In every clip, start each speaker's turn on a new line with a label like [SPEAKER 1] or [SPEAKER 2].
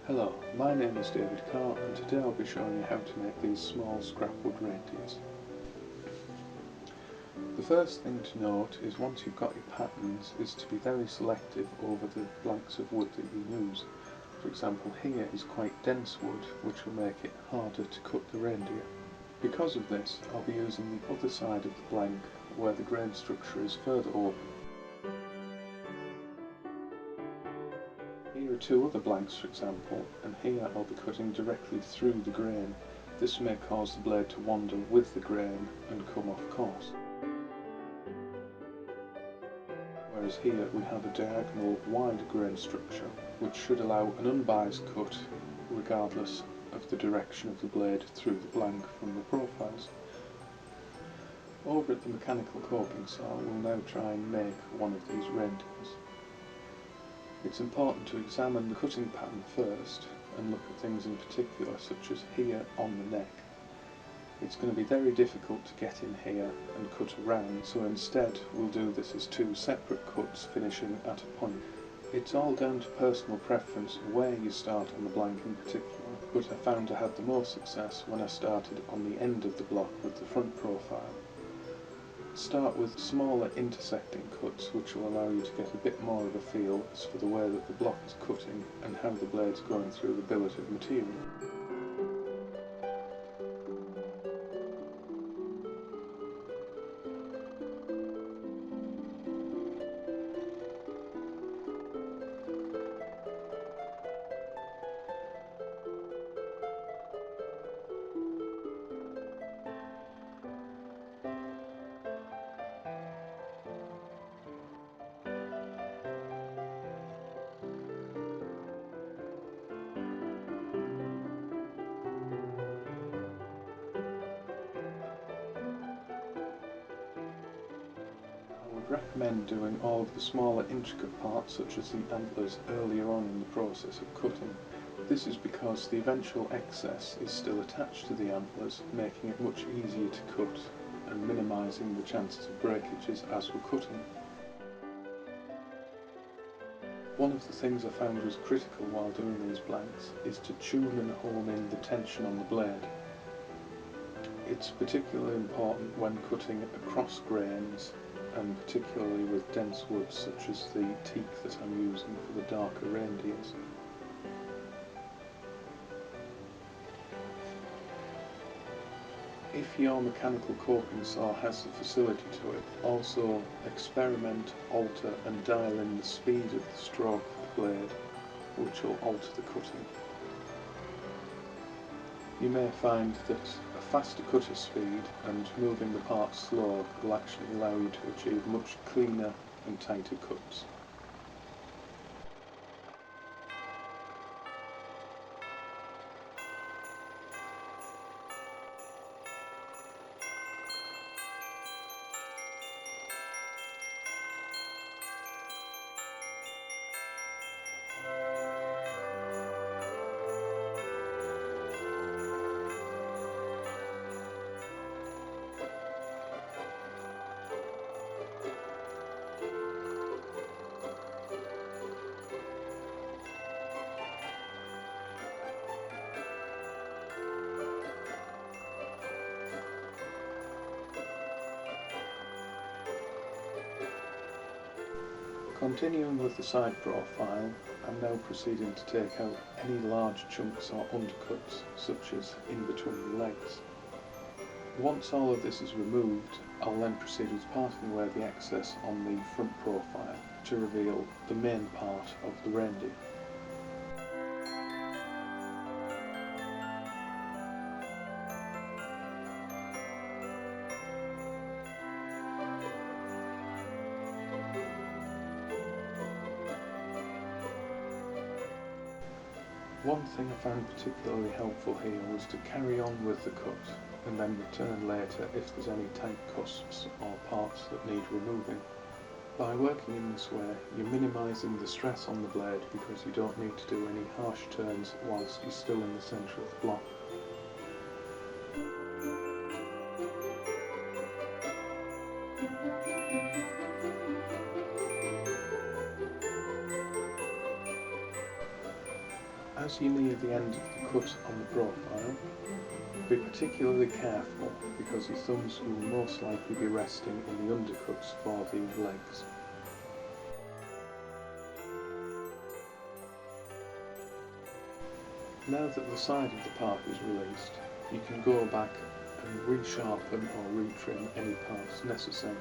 [SPEAKER 1] Hello, my name is David Carr and today I'll be showing you how to make these small scrapwood reindeers. The first thing to note is once you've got your patterns is to be very selective over the blanks of wood that you use. For example, here is quite dense wood which will make it harder to cut the reindeer. Because of this, I'll be using the other side of the blank where the grain structure is further open. Here are two other blanks for example, and here I'll be cutting directly through the grain. This may cause the blade to wander with the grain and come off course. Whereas here we have a diagonal wide grain structure which should allow an unbiased cut regardless of the direction of the blade through the blank from the profiles. Over at the mechanical coping saw we'll now try and make one of these reindeers. It's important to examine the cutting pattern first and look at things in particular such as here on the neck. It's going to be very difficult to get in here and cut around, so instead we'll do this as two separate cuts finishing at a point. It's all down to personal preference where you start on the blank in particular, but I found I had the most success when I started on the end of the block with the front profile. Start with smaller intersecting cuts which will allow you to get a bit more of a feel as for the way that the block is cutting and how the blade's going through the billet of material. I would recommend doing all of the smaller intricate parts such as the antlers earlier on in the process of cutting. This is because the eventual excess is still attached to the antlers, making it much easier to cut and minimising the chances of breakages as we're cutting. One of the things I found was critical while doing these blanks is to tune and hone in the tension on the blade. It's particularly important when cutting across grains and particularly with dense woods such as the teak that I'm using for the darker reindeers. If your mechanical coping saw has the facility to it, also experiment, alter and dial in the speed of the stroke of the blade, which will alter the cutting. You may find that a faster cutter speed and moving the parts slow will actually allow you to achieve much cleaner and tighter cuts. Continuing with the side profile, I'm now proceeding to take out any large chunks or undercuts, such as in between the legs. Once all of this is removed, I'll then proceed with parting away the excess on the front profile to reveal the main part of the reindeer. One thing I found particularly helpful here was to carry on with the cut and then return later if there's any tight cusps or parts that need removing. By working in this way, you're minimising the stress on the blade because you don't need to do any harsh turns whilst you're still in the centre of the block. As you near the end of the cut on the profile, be particularly careful because your thumbs will most likely be resting in the undercuts for these legs. Now that the side of the part is released, you can go back and resharpen or retrim any parts necessary.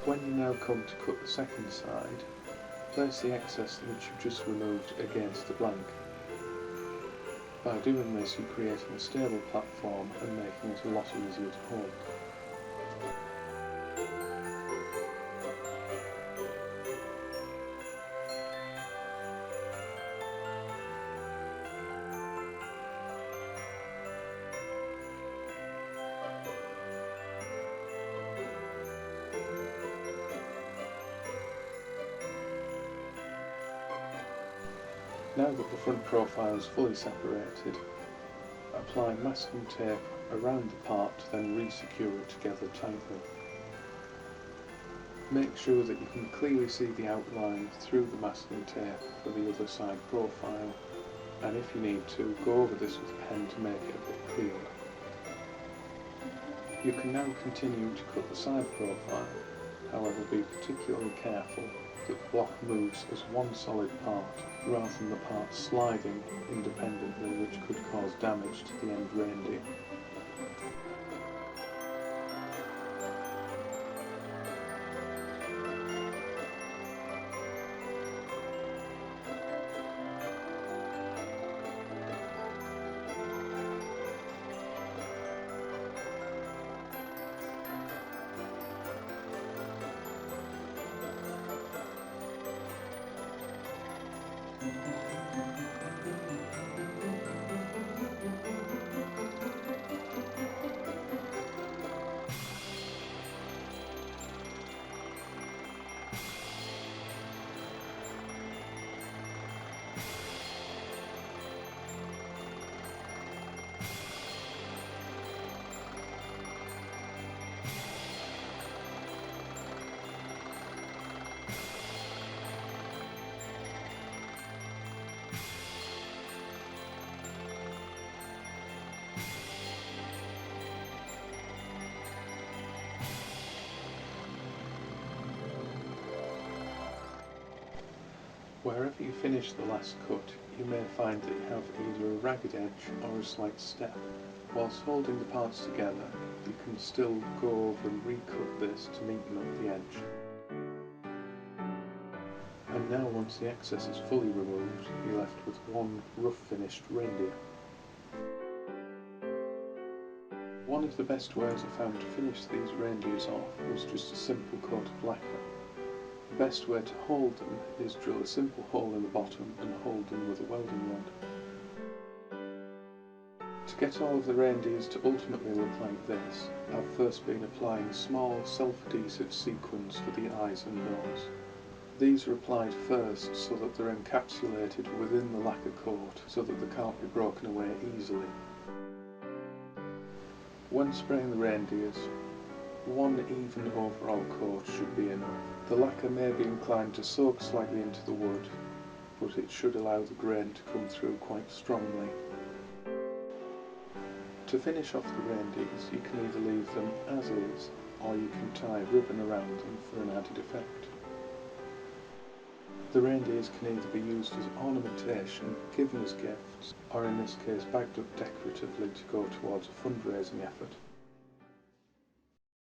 [SPEAKER 1] When you now come to cut the second side, place the excess which you've just removed against the blank. By doing this, you're creating a stable platform and making it a lot easier to hold. Now that the front profile is fully separated, apply masking tape around the part to then re-secure it together tightly. Make sure that you can clearly see the outline through the masking tape for the other side profile, and if you need to, go over this with a pen to make it a bit clearer. You can now continue to cut the side profile, however be particularly careful that the block moves as one solid part rather than the parts sliding independently, which could cause damage to the end reindeer. Wherever you finish the last cut, you may find that you have either a ragged edge or a slight step. Whilst holding the parts together, you can still go over and recut this to neaten up the edge. And now once the excess is fully removed, you're left with one rough finished reindeer. One of the best ways I found to finish these reindeers off was just a simple coat of lacquer. The best way to hold them is drill a simple hole in the bottom and hold them with a welding rod. To get all of the reindeers to ultimately look like this, I've first been applying small self-adhesive sequins for the eyes and nose. These are applied first so that they're encapsulated within the lacquer coat so that they can't be broken away easily. When spraying the reindeers, one even overall coat should be enough. The lacquer may be inclined to soak slightly into the wood, but it should allow the grain to come through quite strongly. To finish off the reindeers, you can either leave them as is, or you can tie ribbon around them for an added effect. The reindeers can either be used as ornamentation, given as gifts, or in this case bagged up decoratively to go towards a fundraising effort.